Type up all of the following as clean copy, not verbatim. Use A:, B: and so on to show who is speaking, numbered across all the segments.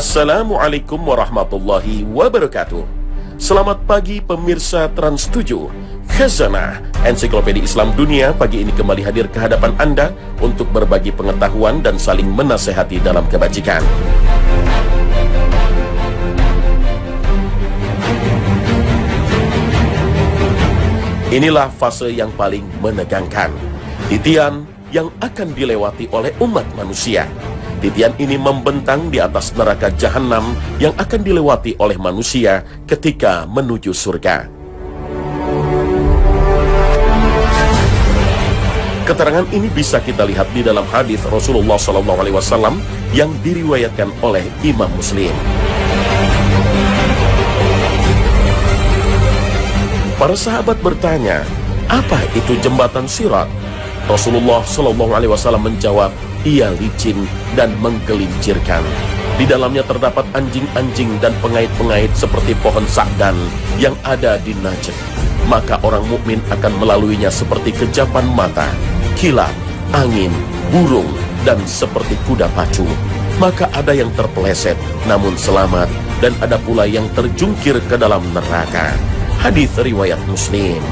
A: Assalamualaikum warahmatullahi wabarakatuh. Selamat pagi pemirsa Trans 7. Khazanah Ensiklopedia Islam Dunia pagi ini kembali hadir ke hadapan Anda untuk berbagi pengetahuan dan saling menasehati dalam kebajikan. Inilah fase yang paling menegangkan, titian yang akan dilewati oleh umat manusia. Titian ini membentang di atas neraka jahanam yang akan dilewati oleh manusia ketika menuju surga. Keterangan ini bisa kita lihat di dalam hadis Rasulullah SAW yang diriwayatkan oleh Imam Muslim. Para sahabat bertanya, apa itu jembatan Sirat? Rasulullah SAW menjawab, ia licin dan menggelincirkan. Di dalamnya terdapat anjing-anjing dan pengait-pengait seperti pohon sa'dan yang ada di Najd. Maka orang mukmin akan melaluinya seperti kejapan mata, kilat, angin, burung, dan seperti kuda pacu. Maka ada yang terpeleset namun selamat, dan ada pula yang terjungkir ke dalam neraka. Hadis riwayat Muslim.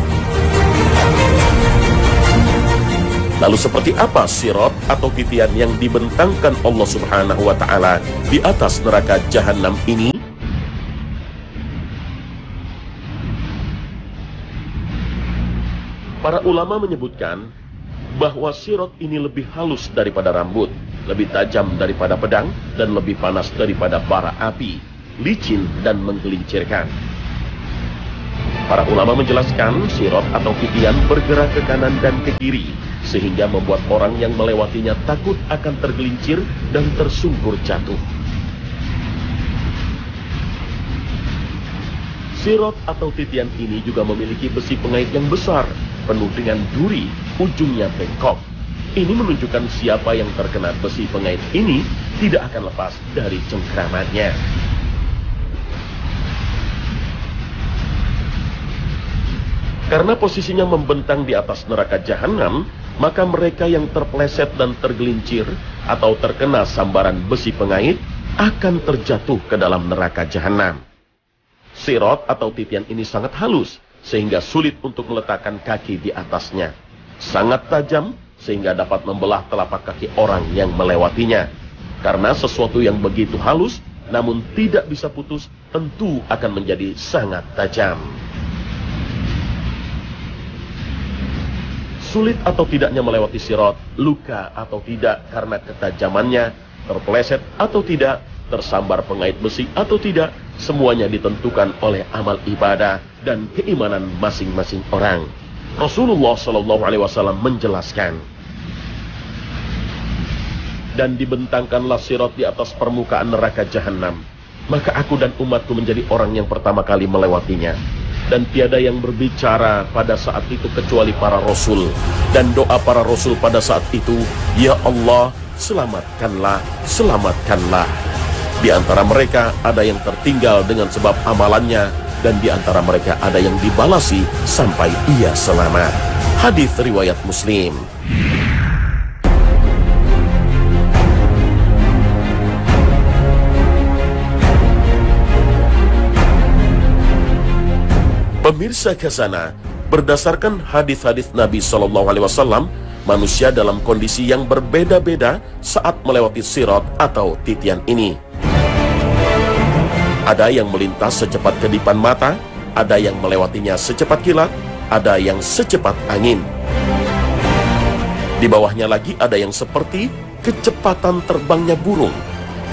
A: Lalu seperti apa sirat atau titian yang dibentangkan Allah Subhanahu wa Ta'ala di atas neraka jahanam ini? Para ulama menyebutkan bahwa sirat ini lebih halus daripada rambut, lebih tajam daripada pedang, dan lebih panas daripada bara api, licin dan menggelincirkan. Para ulama menjelaskan sirat atau titian bergerak ke kanan dan ke kiri, sehingga membuat orang yang melewatinya takut akan tergelincir dan tersungkur jatuh. Sirat atau titian ini juga memiliki besi pengait yang besar, penuh dengan duri, ujungnya bengkok. Ini menunjukkan siapa yang terkena besi pengait ini tidak akan lepas dari cengkramannya. Karena posisinya membentang di atas neraka jahanam, maka mereka yang terpleset dan tergelincir atau terkena sambaran besi pengait akan terjatuh ke dalam neraka jahanam. Sirat atau titian ini sangat halus sehingga sulit untuk meletakkan kaki di atasnya. Sangat tajam sehingga dapat membelah telapak kaki orang yang melewatinya. Karena sesuatu yang begitu halus namun tidak bisa putus tentu akan menjadi sangat tajam. Sulit atau tidaknya melewati sirat, luka atau tidak karena ketajamannya, terpeleset atau tidak, tersambar pengait besi atau tidak, semuanya ditentukan oleh amal ibadah dan keimanan masing-masing orang. Rasulullah SAW menjelaskan, dan dibentangkanlah sirat di atas permukaan neraka jahanam, maka aku dan umatku menjadi orang yang pertama kali melewatinya. Dan tiada yang berbicara pada saat itu kecuali para rasul. Dan doa para rasul pada saat itu, ya Allah, selamatkanlah, selamatkanlah. Di antara mereka ada yang tertinggal dengan sebab amalannya, dan di antara mereka ada yang dibalasi sampai ia selamat. Hadis riwayat Muslim. Pemirsa Khazanah, berdasarkan hadis-hadis Nabi SAW, manusia dalam kondisi yang berbeda-beda saat melewati sirat atau titian ini. Ada yang melintas secepat kedipan mata, ada yang melewatinya secepat kilat, ada yang secepat angin. Di bawahnya lagi ada yang seperti kecepatan terbangnya burung.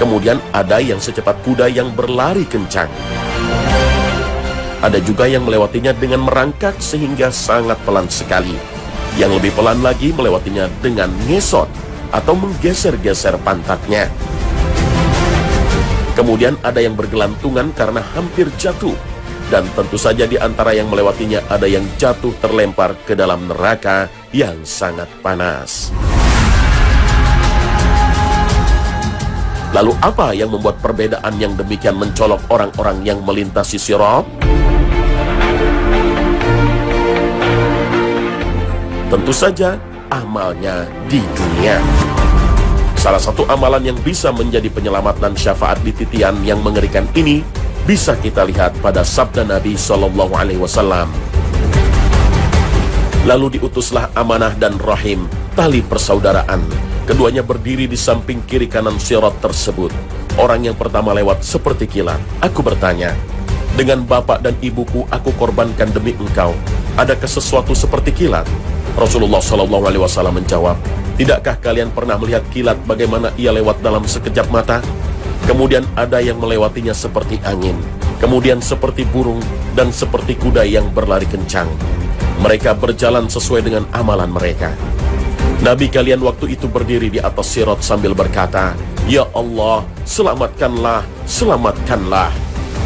A: Kemudian ada yang secepat kuda yang berlari kencang. Ada juga yang melewatinya dengan merangkak sehingga sangat pelan sekali. Yang lebih pelan lagi melewatinya dengan ngesot atau menggeser-geser pantatnya. Kemudian ada yang bergelantungan karena hampir jatuh. Dan tentu saja di antara yang melewatinya ada yang jatuh terlempar ke dalam neraka yang sangat panas. Lalu apa yang membuat perbedaan yang demikian mencolok orang-orang yang melintasi sirat? Tentu saja amalnya di dunia. Salah satu amalan yang bisa menjadi penyelamat dan syafaat di titian yang mengerikan ini bisa kita lihat pada sabda Nabi SAW. Lalu diutuslah Amanah dan Rahim, tali persaudaraan. Keduanya berdiri di samping kiri kanan sirat tersebut. Orang yang pertama lewat seperti kilat. Aku bertanya, dengan bapak dan ibuku aku korbankan demi engkau. Adakah sesuatu seperti kilat? Rasulullah SAW menjawab, tidakkah kalian pernah melihat kilat bagaimana ia lewat dalam sekejap mata? Kemudian ada yang melewatinya seperti angin, kemudian seperti burung, dan seperti kuda yang berlari kencang. Mereka berjalan sesuai dengan amalan mereka. Nabi kalian waktu itu berdiri di atas sirat sambil berkata, Ya Allah, selamatkanlah, selamatkanlah.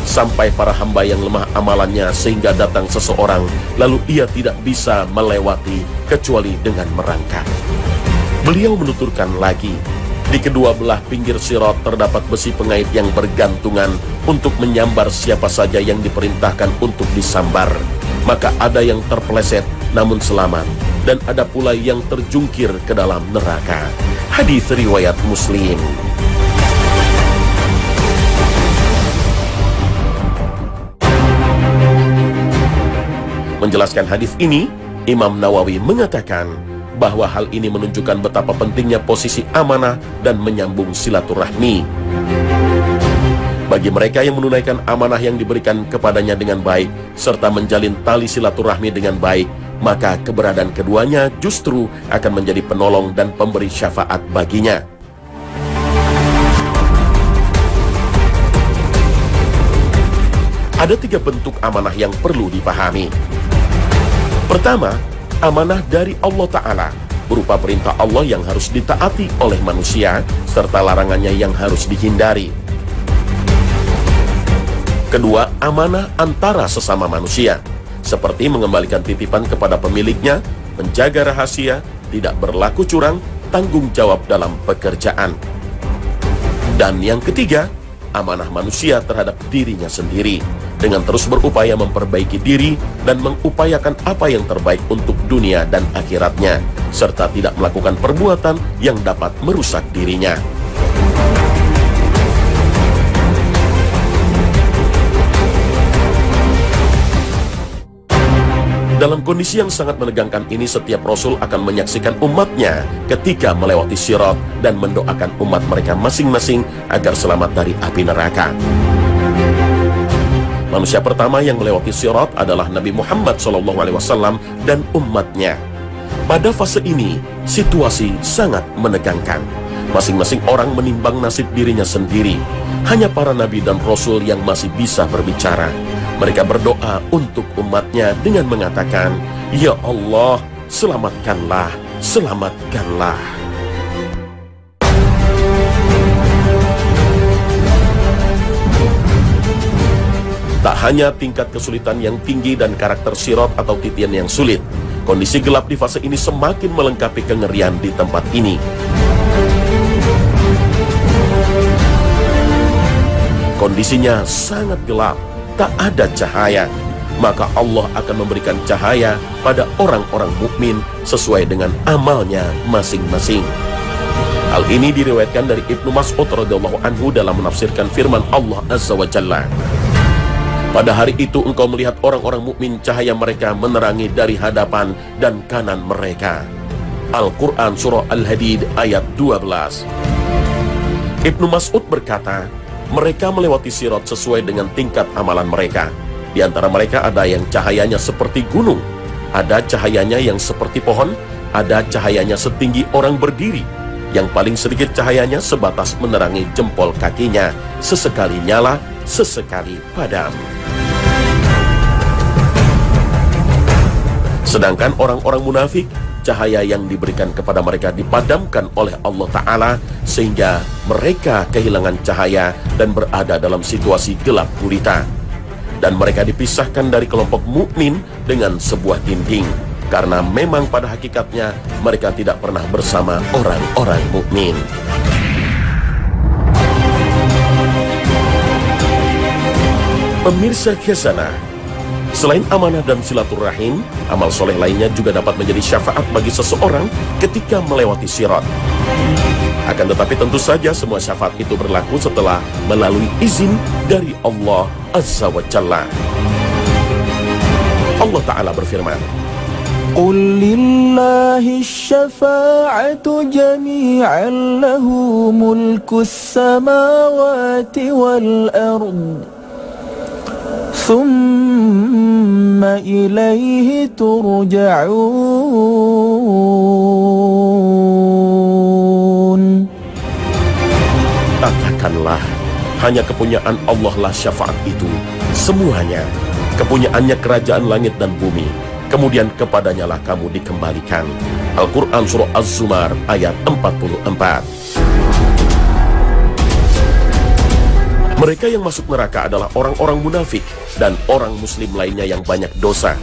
A: Sampai para hamba yang lemah amalannya sehingga datang seseorang, lalu ia tidak bisa melewati kecuali dengan merangkak. Beliau menuturkan lagi, di kedua belah pinggir sirat terdapat besi pengait yang bergantungan untuk menyambar siapa saja yang diperintahkan untuk disambar. Maka ada yang terpeleset namun selamat, dan ada pula yang terjungkir ke dalam neraka. Hadis riwayat Muslim. Menjelaskan hadis ini, Imam Nawawi mengatakan bahwa hal ini menunjukkan betapa pentingnya posisi amanah dan menyambung silaturahmi. Bagi mereka yang menunaikan amanah yang diberikan kepadanya dengan baik, serta menjalin tali silaturahmi dengan baik, maka keberadaan keduanya justru akan menjadi penolong dan pemberi syafaat baginya. Ada 3 bentuk amanah yang perlu dipahami. Pertama, amanah dari Allah Ta'ala, berupa perintah Allah yang harus ditaati oleh manusia, serta larangannya yang harus dihindari. Kedua, amanah antara sesama manusia, seperti mengembalikan titipan kepada pemiliknya, menjaga rahasia, tidak berlaku curang, tanggung jawab dalam pekerjaan. Dan yang ketiga, amanah manusia terhadap dirinya sendiri, dengan terus berupaya memperbaiki diri dan mengupayakan apa yang terbaik untuk dunia dan akhiratnya, serta tidak melakukan perbuatan yang dapat merusak dirinya. Dalam kondisi yang sangat menegangkan ini, setiap Rasul akan menyaksikan umatnya ketika melewati sirat dan mendoakan umat mereka masing-masing agar selamat dari api neraka. Manusia pertama yang melewati sirat adalah Nabi Muhammad SAW dan umatnya. Pada fase ini, situasi sangat menegangkan. Masing-masing orang menimbang nasib dirinya sendiri. Hanya para Nabi dan Rasul yang masih bisa berbicara. Mereka berdoa untuk umatnya dengan mengatakan, Ya Allah, selamatkanlah, selamatkanlah. Tak hanya tingkat kesulitan yang tinggi dan karakter sirat atau titian yang sulit, kondisi gelap di fase ini semakin melengkapi kengerian di tempat ini. Kondisinya sangat gelap, tak ada cahaya. Maka Allah akan memberikan cahaya pada orang-orang mukmin sesuai dengan amalnya masing-masing. Hal ini diriwayatkan dari Ibnu Mas'ud radhiyallahu anhu dalam menafsirkan firman Allah Azza wa Jalla. Pada hari itu engkau melihat orang-orang mukmin cahaya mereka menerangi dari hadapan dan kanan mereka. Al-Quran Surah Al-Hadid ayat 12. Ibnu Mas'ud berkata, mereka melewati sirat sesuai dengan tingkat amalan mereka. Di antara mereka ada yang cahayanya seperti gunung, ada cahayanya yang seperti pohon, ada cahayanya setinggi orang berdiri. Yang paling sedikit cahayanya sebatas menerangi jempol kakinya, sesekali nyala, sesekali padam. Sedangkan orang-orang munafik, cahaya yang diberikan kepada mereka dipadamkan oleh Allah Ta'ala sehingga mereka kehilangan cahaya dan berada dalam situasi gelap gulita. Dan mereka dipisahkan dari kelompok mukmin dengan sebuah dinding, karena memang pada hakikatnya mereka tidak pernah bersama orang-orang mukmin. Pemirsa Khazanah, selain amanah dan silaturahim, amal soleh lainnya juga dapat menjadi syafaat bagi seseorang ketika melewati sirat. Akan tetapi tentu saja semua syafaat itu berlaku setelah melalui izin dari Allah Azza wa Jalla. Allah Ta'ala berfirman,
B: قل لله الشفاعة جميعا له ملك السماوات والأرض ثم إليه ترجعون.
A: katakanlah, hanya kepunyaan Allah lah syafaat itu, semuanya. Kepunyaannya kerajaan langit dan bumi, kemudian kepadanya lah kamu dikembalikan. Al-Quran Surah Az-Zumar ayat 44. Mereka yang masuk neraka adalah orang-orang munafik dan orang muslim lainnya yang banyak dosa.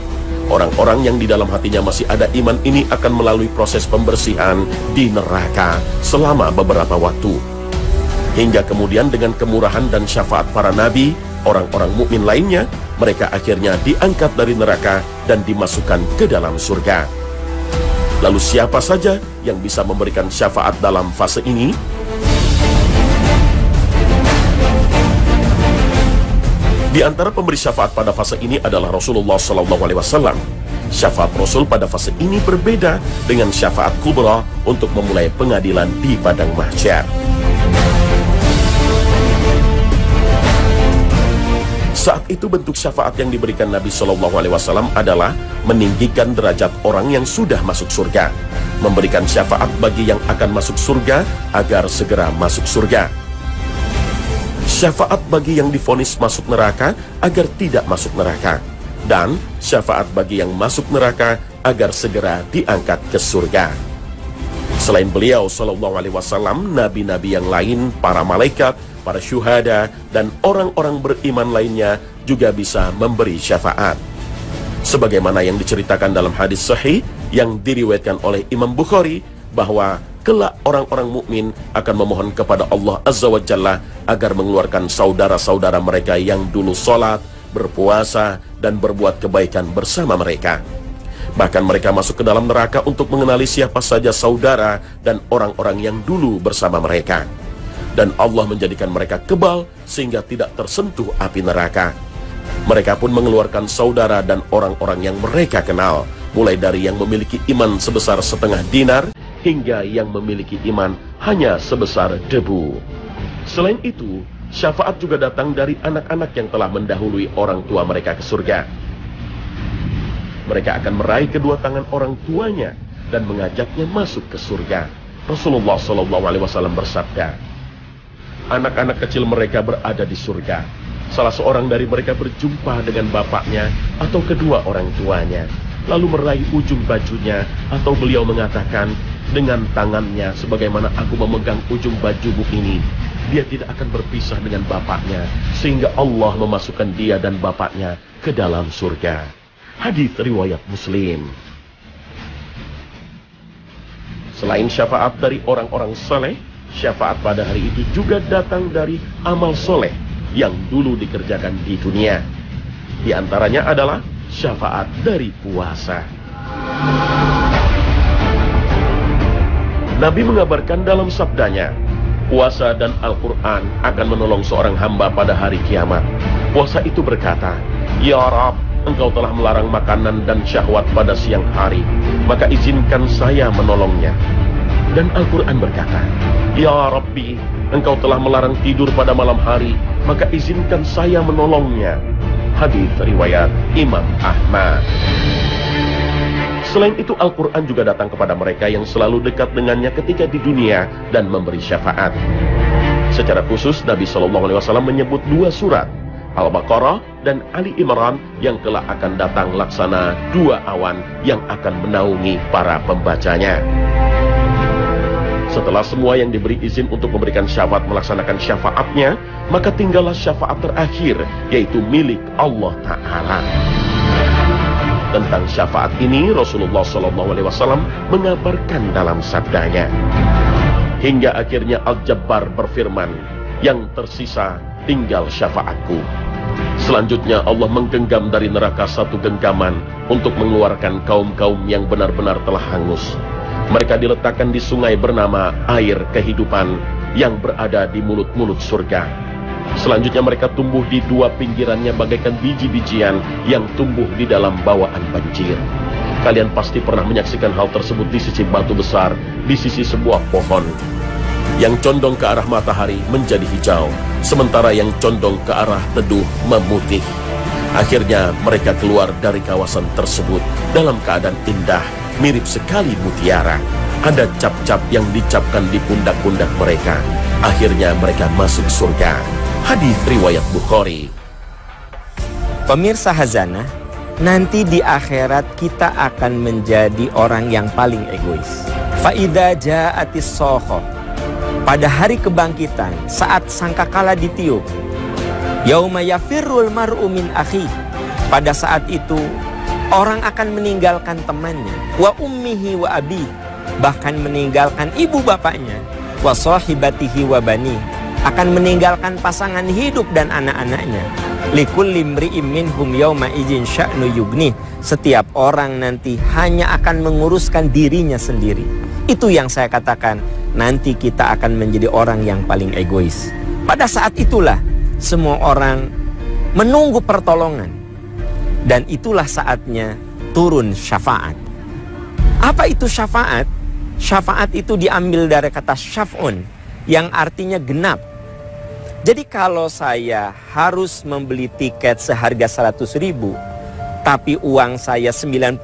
A: Orang-orang yang di dalam hatinya masih ada iman ini akan melalui proses pembersihan di neraka selama beberapa waktu. Hingga kemudian dengan kemurahan dan syafaat para nabi, orang-orang mukmin lainnya, mereka akhirnya diangkat dari neraka dan dimasukkan ke dalam surga. Lalu siapa saja yang bisa memberikan syafaat dalam fase ini? Di antara pemberi syafaat pada fase ini adalah Rasulullah SAW. Syafaat Rasul pada fase ini berbeda dengan syafaat kubra untuk memulai pengadilan di padang mahsyar. Saat itu bentuk syafaat yang diberikan Nabi SAW adalah meninggikan derajat orang yang sudah masuk surga, memberikan syafaat bagi yang akan masuk surga agar segera masuk surga, syafaat bagi yang divonis masuk neraka agar tidak masuk neraka, dan syafaat bagi yang masuk neraka agar segera diangkat ke surga. Selain beliau SAW, nabi-nabi yang lain, para malaikat, para syuhada, dan orang-orang beriman lainnya juga bisa memberi syafaat. Sebagaimana yang diceritakan dalam hadis sahih yang diriwayatkan oleh Imam Bukhari, bahwa kelak orang-orang mukmin akan memohon kepada Allah Azza wa Jalla agar mengeluarkan saudara-saudara mereka yang dulu sholat, berpuasa, dan berbuat kebaikan bersama mereka. Bahkan mereka masuk ke dalam neraka untuk mengenali siapa saja saudara dan orang-orang yang dulu bersama mereka. Dan Allah menjadikan mereka kebal sehingga tidak tersentuh api neraka. Mereka pun mengeluarkan saudara dan orang-orang yang mereka kenal, mulai dari yang memiliki iman sebesar setengah dinar hingga yang memiliki iman hanya sebesar debu. Selain itu, syafaat juga datang dari anak-anak yang telah mendahului orang tua mereka ke surga. Mereka akan meraih kedua tangan orang tuanya dan mengajaknya masuk ke surga. Rasulullah SAW bersabda, anak-anak kecil mereka berada di surga. Salah seorang dari mereka berjumpa dengan bapaknya atau kedua orang tuanya, lalu meraih ujung bajunya, atau beliau mengatakan, dengan tangannya sebagaimana aku memegang ujung bajumu ini, dia tidak akan berpisah dengan bapaknya, sehingga Allah memasukkan dia dan bapaknya ke dalam surga. Hadits riwayat Muslim. Selain syafaat dari orang-orang saleh, syafaat pada hari itu juga datang dari amal soleh yang dulu dikerjakan di dunia. Di antaranya adalah syafaat dari puasa. Nabi mengabarkan dalam sabdanya, puasa dan Al-Quran akan menolong seorang hamba pada hari kiamat. Puasa itu berkata, Ya Rabb, Engkau telah melarang makanan dan syahwat pada siang hari, maka izinkan saya menolongnya. Dan Al-Quran berkata, Ya Rabbi, Engkau telah melarang tidur pada malam hari, maka izinkan saya menolongnya. Hadits riwayat Imam Ahmad. Selain itu, Al-Quran juga datang kepada mereka yang selalu dekat dengannya ketika di dunia dan memberi syafaat. Secara khusus, Nabi SAW menyebut dua surat, Al-Baqarah dan Ali Imran, yang kelak akan datang laksana dua awan yang akan menaungi para pembacanya. Setelah semua yang diberi izin untuk memberikan syafaat melaksanakan syafaatnya, maka tinggallah syafaat terakhir, yaitu milik Allah Ta'ala. Tentang syafaat ini, Rasulullah SAW mengabarkan dalam sabdanya, hingga akhirnya Al-Jabbar berfirman, yang tersisa tinggal syafaatku. Selanjutnya Allah menggenggam dari neraka satu genggaman untuk mengeluarkan kaum-kaum yang benar-benar telah hangus. Mereka diletakkan di sungai bernama air kehidupan yang berada di mulut-mulut surga. Selanjutnya mereka tumbuh di dua pinggirannya bagaikan biji-bijian yang tumbuh di dalam bawaan banjir. Kalian pasti pernah menyaksikan hal tersebut di sisi batu besar, di sisi sebuah pohon. Yang condong ke arah matahari menjadi hijau, sementara yang condong ke arah teduh memutih. Akhirnya mereka keluar dari kawasan tersebut dalam keadaan indah, mirip sekali mutiara. Ada cap-cap yang dicapkan di pundak-pundak mereka. Akhirnya mereka masuk surga. Hadis riwayat Bukhari.
C: Pemirsa Khazanah, nanti di akhirat kita akan menjadi orang yang paling egois. Faida ja'atis soho. Pada hari kebangkitan, saat sangkakala ditiup, yauma yafirrul mar'u min akhi. Pada saat itu, orang akan meninggalkan temannya, wa ummihi wa abi, bahkan meninggalkan ibu bapaknya, wa sahibatihi wa bani, akan meninggalkan pasangan hidup dan anak-anaknya. Likulli imri'in minhum yauma idzin sya'nu yugni. Setiap orang nanti hanya akan menguruskan dirinya sendiri. Itu yang saya katakan, nanti kita akan menjadi orang yang paling egois. Pada saat itulah semua orang menunggu pertolongan, dan itulah saatnya turun syafaat. Apa itu syafaat? Syafaat itu diambil dari kata syaf'un, yang artinya genap. Jadi kalau saya harus membeli tiket seharga 100.000, tapi uang saya 95.000,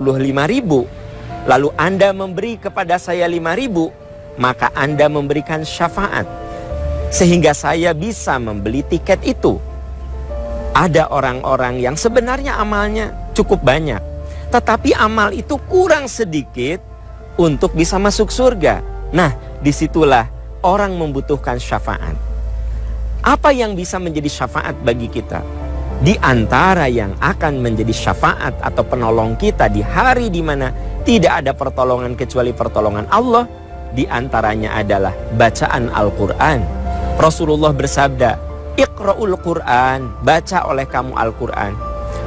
C: lalu Anda memberi kepada saya 5.000, maka Anda memberikan syafaat, sehingga saya bisa membeli tiket itu. Ada orang-orang yang sebenarnya amalnya cukup banyak, tetapi amal itu kurang sedikit untuk bisa masuk surga. Nah, disitulah orang membutuhkan syafaat. Apa yang bisa menjadi syafaat bagi kita? Di antara yang akan menjadi syafaat atau penolong kita di hari di mana tidak ada pertolongan kecuali pertolongan Allah, di antaranya adalah bacaan Al-Quran. Rasulullah bersabda, Iqra'ul Quran, baca oleh kamu Al-Quran,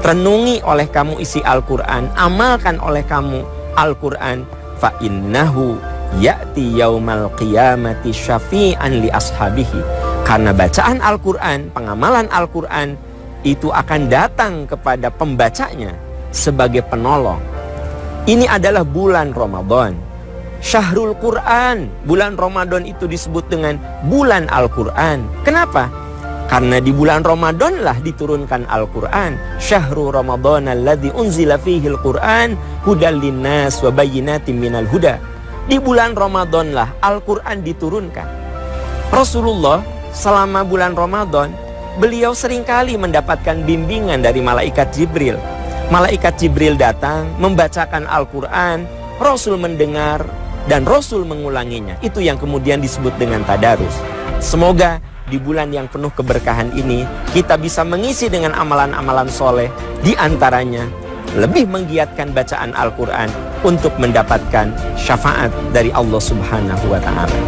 C: renungi oleh kamu isi Al-Quran, amalkan oleh kamu Al-Quran, fa innahu ya'ti yaumal qiyamati syafi'an li ashabihi. Karena bacaan Al-Quran, pengamalan Al-Quran itu akan datang kepada pembacanya sebagai penolong. Ini adalah bulan Ramadan, Syahrul Quran. Bulan Ramadan itu disebut dengan bulan Al-Quran. Kenapa? Karena di bulan Ramadan lah diturunkan Al-Quran. Syahrul Ramadan alladzi unzila fihil Quran hudal linnas wa bayyinatin minal huda. Di bulan Ramadan lah Al-Quran diturunkan. Rasulullah selama bulan Ramadan, beliau seringkali mendapatkan bimbingan dari malaikat Jibril. Malaikat Jibril datang membacakan Al-Quran, Rasul mendengar dan Rasul mengulanginya. Itu yang kemudian disebut dengan tadarus. Semoga di bulan yang penuh keberkahan ini kita bisa mengisi dengan amalan-amalan soleh, di antaranya lebih menggiatkan bacaan Al-Quran untuk mendapatkan syafaat dari Allah Subhanahu wa Ta'ala.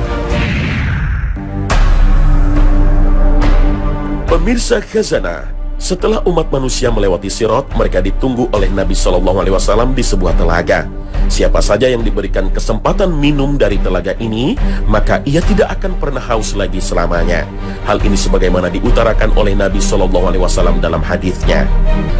A: Pemirsa Khazanah, setelah umat manusia melewati Sirat, mereka ditunggu oleh Nabi SAW di sebuah telaga. Siapa saja yang diberikan kesempatan minum dari telaga ini, maka ia tidak akan pernah haus lagi selamanya. Hal ini sebagaimana diutarakan oleh Nabi SAW dalam hadisnya.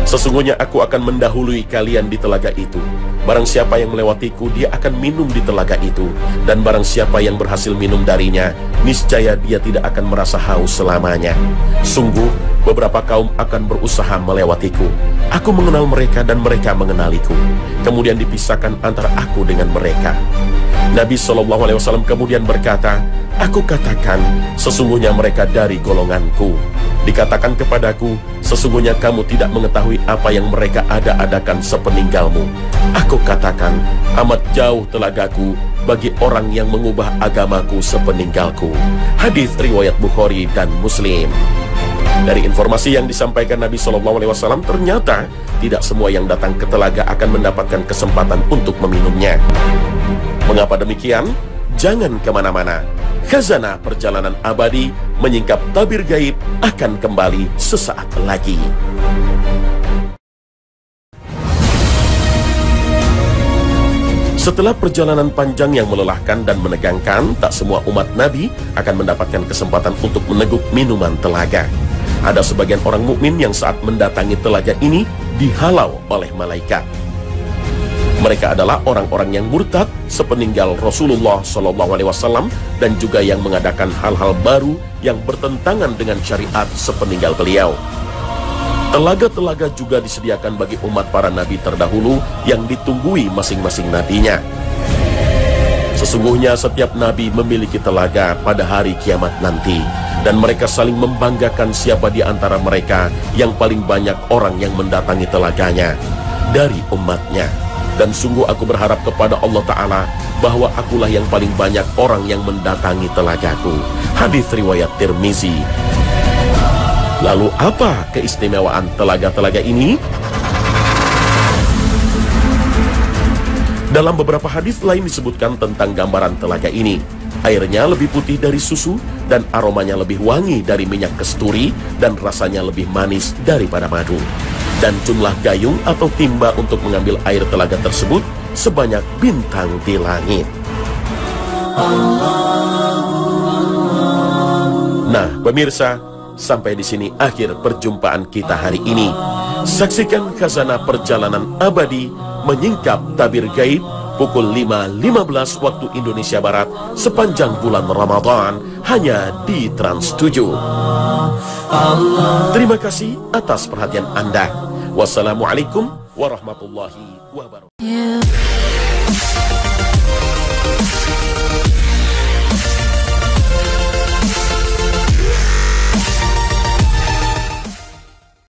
A: Sesungguhnya aku akan mendahului kalian di telaga itu. Barang siapa yang melewatiku, dia akan minum di telaga itu. Dan barang siapa yang berhasil minum darinya, niscaya dia tidak akan merasa haus selamanya. Sungguh, beberapa kaum akan berusaha melewatiku. Aku mengenal mereka dan mereka mengenaliku. Kemudian dipisahkan antara aku dengan mereka. Nabi SAW kemudian berkata, aku katakan, sesungguhnya mereka dari golonganku. Dikatakan kepadaku, sesungguhnya kamu tidak mengetahui apa yang mereka ada-adakan sepeninggalmu. Aku katakan, amat jauh telagaku bagi orang yang mengubah agamaku sepeninggalku. Hadis riwayat Bukhari dan Muslim. Dari informasi yang disampaikan Nabi SAW, ternyata tidak semua yang datang ke telaga akan mendapatkan kesempatan untuk meminumnya. Mengapa demikian? Jangan kemana-mana. Khazanah Perjalanan Abadi menyingkap tabir gaib akan kembali sesaat lagi. Setelah perjalanan panjang yang melelahkan dan menegangkan, tak semua umat Nabi akan mendapatkan kesempatan untuk meneguk minuman telaga. Ada sebagian orang mukmin yang saat mendatangi telaga ini dihalau oleh malaikat. Mereka adalah orang-orang yang murtad sepeninggal Rasulullah SAW dan juga yang mengadakan hal-hal baru yang bertentangan dengan syariat sepeninggal beliau. Telaga-telaga juga disediakan bagi umat para nabi terdahulu yang ditunggui masing-masing nabinya. Sesungguhnya setiap nabi memiliki telaga pada hari kiamat nanti, dan mereka saling membanggakan siapa di antara mereka yang paling banyak orang yang mendatangi telaganya dari umatnya. Dan sungguh aku berharap kepada Allah Ta'ala bahwa akulah yang paling banyak orang yang mendatangi telagaku. Hadis riwayat Tirmizi. Lalu apa keistimewaan telaga-telaga ini? Dalam beberapa hadis lain disebutkan tentang gambaran telaga ini. Airnya lebih putih dari susu dan aromanya lebih wangi dari minyak kasturi dan rasanya lebih manis daripada madu. Dan jumlah gayung atau timba untuk mengambil air telaga tersebut sebanyak bintang di langit. Nah, pemirsa, sampai di sini akhir perjumpaan kita hari ini. Saksikan khazanah perjalanan abadi menyingkap tabir gaib pukul 5.15 waktu Indonesia Barat sepanjang bulan Ramadan hanya di Trans 7. Terima kasih atas perhatian Anda. Wassalamualaikum warahmatullahi wabarakatuh.